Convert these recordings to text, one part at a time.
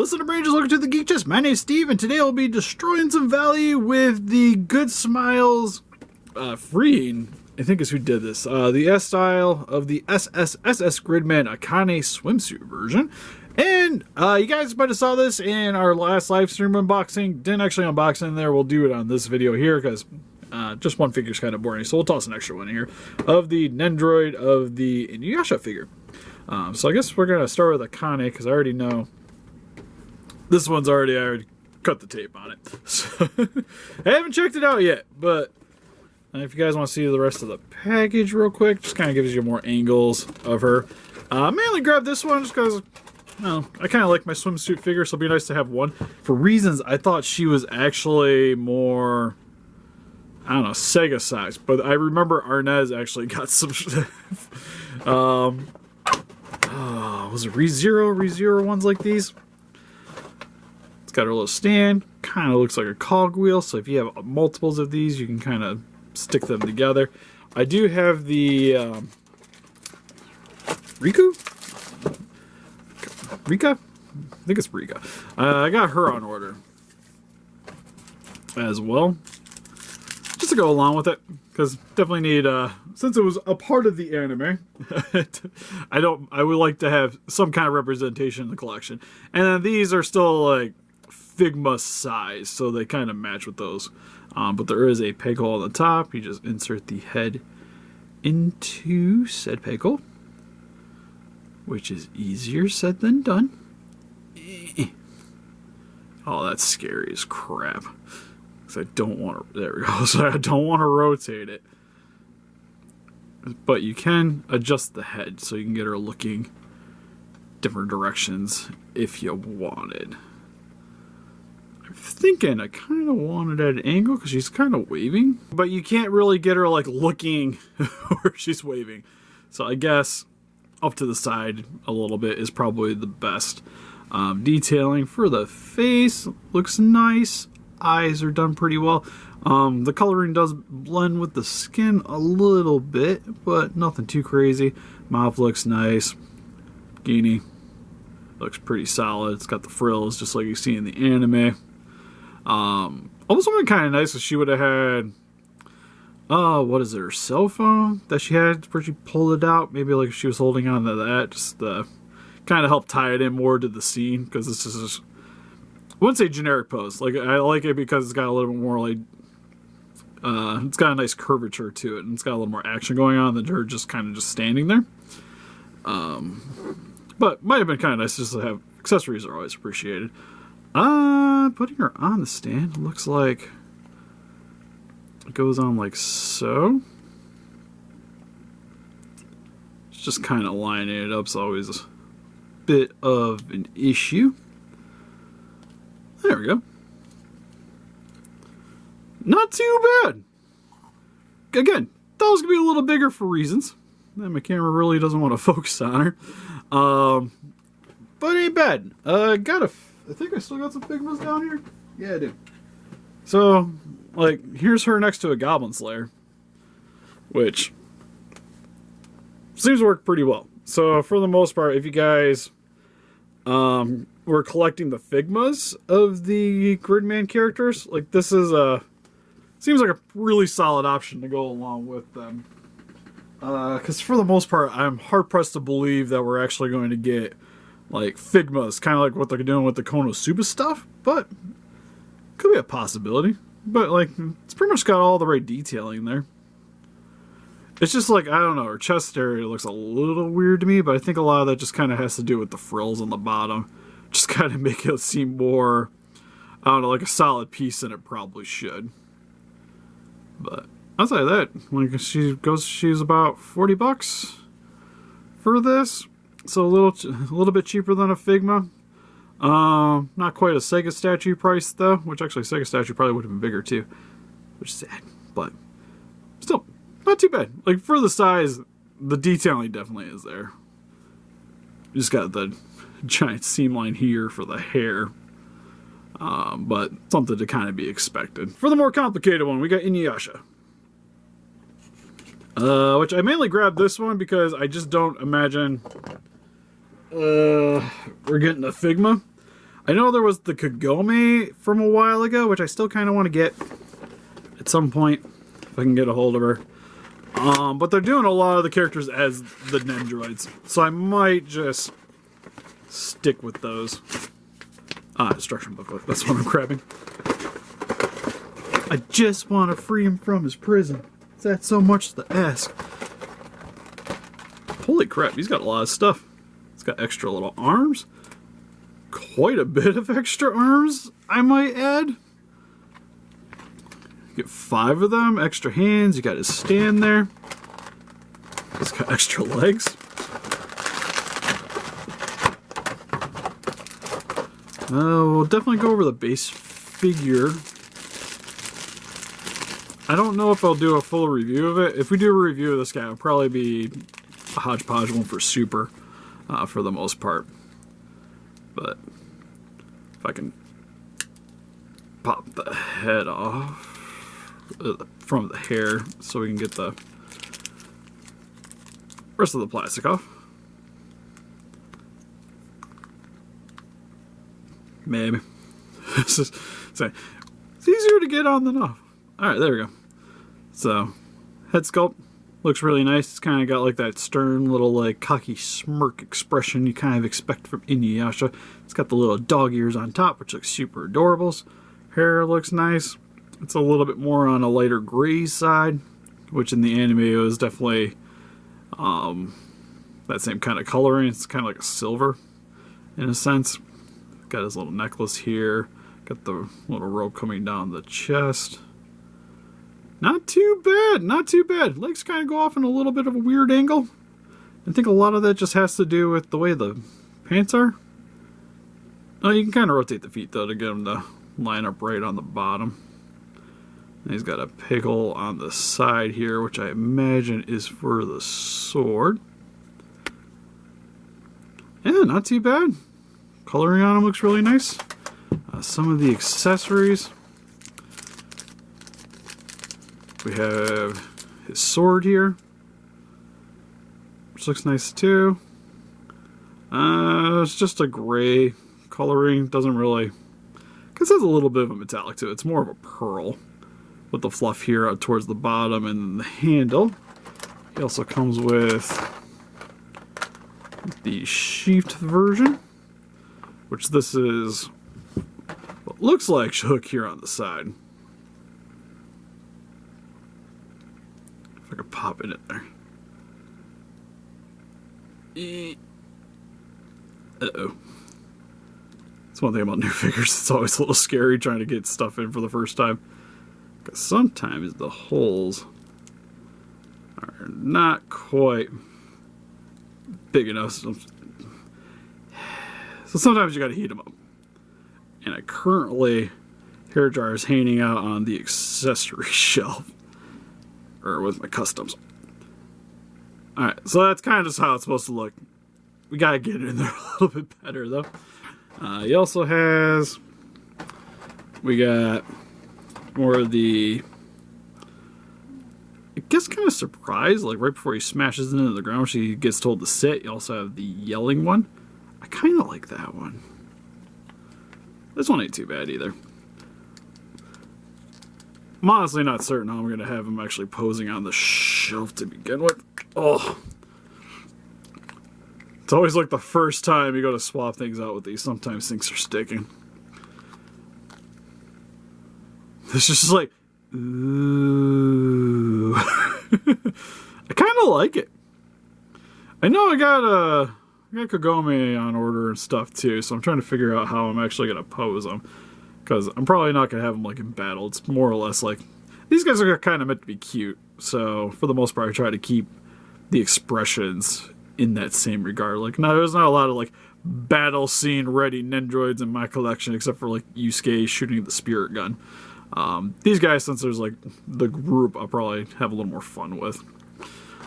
Listen to Rangers, welcome to the Geek Chest. My name's Steve, and today I'll be destroying some value with the Good Smiles freeing, I think is who did this, the S-Style of the SSSS Gridman Akane swimsuit version. And you guys might have saw this in our last live stream unboxing. Didn't actually unbox it in there. We'll do it on this video here because just one figure is kind of boring. So we'll toss an extra one here of the Nendoroid of the Inuyasha figure. So I guess we're going to start with Akane because I already know this one's I already cut the tape on it. So I haven't checked it out yet, but if you guys want to see the rest of the package real quick, just kind of gives you more angles of her. Mainly grabbed this one just because, I kind of like my swimsuit figure, so it'd be nice to have one. For reasons, I thought she was actually more, I don't know, Sega size. But I remember Arnez actually got some, was it ReZero ones like these? It's got her little stand, kind of looks like a cogwheel, so if you have multiples of these, you can kind of stick them together. I do have the Rika? I think it's Rika. I got her on order as well, just to go along with it, because definitely need, since it was a part of the anime, I would like to have some kind of representation in the collection. And then these are still like Figma size, so they kind of match with those. But there is a peg hole on the top. You just insert the head into said peg hole, which is easier said than done. Oh, that's scary as crap. Because I don't want to, there we go. So I don't want to rotate it. But you can adjust the head so you can get her looking different directions if you wanted. I'm thinking I kind of want it at an angle because she's kind of waving. But you can't really get her like looking where she's waving. So I guess up to the side a little bit is probably the best. Detailing for the face looks nice. Eyes are done pretty well. The coloring does blend with the skin a little bit, but nothing too crazy. Mouth looks nice. Bikini looks pretty solid. It's got the frills just like you see in the anime. Almost something kind of nice if she would have had, what is it, her cell phone that she had where she pulled it out. Maybe like if she was holding on to that, just kind of help tie it in more to the scene, because this is just, I wouldn't say generic pose. Like, I like it because it's got a little bit more like, it's got a nice curvature to it, and it's got a little more action going on than her just kind of just standing there. But might have been kind of nice just to have, accessories are always appreciated. Putting her on the stand, looks like it goes on like so. It's just kind of lining it up, is always a bit of an issue. There we go. Not too bad. Again, thought it was going to be a little bigger for reasons. And my camera really doesn't want to focus on her. But ain't bad. I think I still got some Figmas down here. Yeah, I do. So, like, here's her next to a Goblin Slayer, which seems to work pretty well. So, for the most part, if you guys were collecting the Figmas of the Gridman characters, like, this is seems like a really solid option to go along with them. Because for the most part, I'm hard-pressed to believe that we're actually going to get like Figmas, kind of like what they're doing with the Konosuba stuff, but could be a possibility. But like, it's pretty much got all the right detailing there. It's just like, I don't know, her chest area looks a little weird to me, but I think a lot of that just kind of has to do with the frills on the bottom. Just kind of make it seem more, I don't know, like a solid piece than it probably should. But outside of that, like, she's about 40 bucks for this. So a little bit cheaper than a Figma. Not quite a Sega statue price though, which actually Sega statue probably would have been bigger too, which is sad, but still not too bad. Like, for the size, the detailing definitely is there. You just got the giant seam line here for the hair, but something to kind of be expected. For the more complicated one, we got Inuyasha. Which I mainly grabbed this one because I just don't imagine we're getting a Figma. I know there was the Kagome from a while ago, which I still kind of want to get at some point, if I can get a hold of her. But they're doing a lot of the characters as the Nendoroids, so I might just stick with those. Instruction booklet, that's what I'm grabbing. I just want to free him from his prison. Is that so much to ask? Holy crap, he's got a lot of stuff. He's got extra little arms. Quite a bit of extra arms, I might add. Get 5 of them, extra hands, you got his stand there. He's got extra legs. We'll definitely go over the base figure. I don't know if I'll do a full review of it. If we do a review of this guy, it'll probably be a hodgepodge one for Super, for the most part. But if I can pop the head off from the hair so we can get the rest of the plastic off. Maybe. It's easier to get on than off. Alright, there we go. So, head sculpt looks really nice. It's kind of got like that stern little like cocky smirk expression you kind of expect from Inuyasha. It's got the little dog ears on top, which looks super adorable. Hair looks nice. It's a little bit more on a lighter gray side, which in the anime it was definitely that same kind of coloring. It's kind of like a silver in a sense. Got his little necklace here. Got the little rope coming down the chest. Not too bad, not too bad. Legs kind of go off in a little bit of a weird angle. I think a lot of that just has to do with the way the pants are. Oh, you can kind of rotate the feet though to get them to line up right on the bottom. And he's got a pickle on the side here, which I imagine is for the sword. Yeah, not too bad. Coloring on him looks really nice. Some of the accessories. We have his sword here, which looks nice too. It's just a gray coloring. Doesn't really, because it has a little bit of a metallic to it. It's more of a pearl with the fluff here out towards the bottom and then the handle. He also comes with the sheathed version, which this is what looks like hook here on the side. If I could pop it in there. Uh-oh. That's one thing about new figures. It's always a little scary trying to get stuff in for the first time. Because sometimes the holes are not quite big enough. So sometimes you got to heat them up. And I currently, hair dryer is hanging out on the accessory shelf. Or with my customs. Alright, so that's kind of just how it's supposed to look. We gotta get it in there a little bit better though. He also has, we got more of the, I guess kind of surprise, like right before he smashes into the ground, she gets told to sit. You also have the yelling one. I kind of like that one. This one ain't too bad either. I'm honestly not certain how I'm going to have him actually posing on the shelf to begin with. Oh. It's always like the first time you go to swap things out with these. Sometimes things are sticking. It's just like, ooh. I kind of like it. I know I got Kagome on order and stuff too, so I'm trying to figure out how I'm actually going to pose them. Because I'm probably not going to have them like in battle. It's more or less like, these guys are kind of meant to be cute. So for the most part, I try to keep the expressions in that same regard. Like, no, there's not a lot of like battle scene ready Nendoroids in my collection, except for like Yusuke shooting the spirit gun. These guys, since there's like the group, I'll probably have a little more fun with.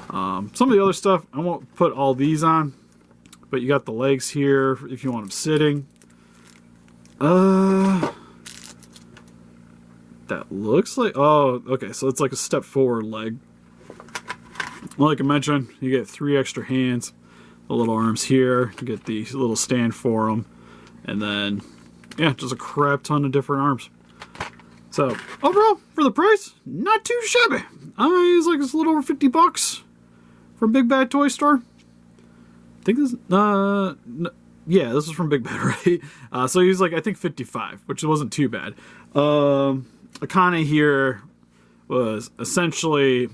Some of the other stuff, I won't put all these on. But you got the legs here if you want them sitting. That looks like, oh, okay, so it's like a step forward leg. Like I mentioned, you get 3 extra hands, the little arms here, you get the little stand for them, and then yeah, just a crap ton of different arms. So overall, for the price, not too shabby. It's like it's a little over $50 from Big Bad Toy Store. I think this, yeah, this is from Big Bad, right? So he's like, I think 55, which wasn't too bad. Akane here was essentially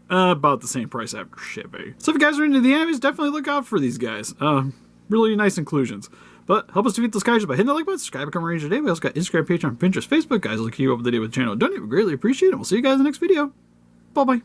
about the same price after shipping. So if you guys are into the animes, definitely look out for these guys. Really nice inclusions. But help us defeat those guys by hitting the like button, subscribe, become a ranger today. We also got Instagram, Patreon, Pinterest, Facebook. Guys, look you up with the video with the channel. Don't you greatly appreciate it. We'll see you guys in the next video. Bye-bye.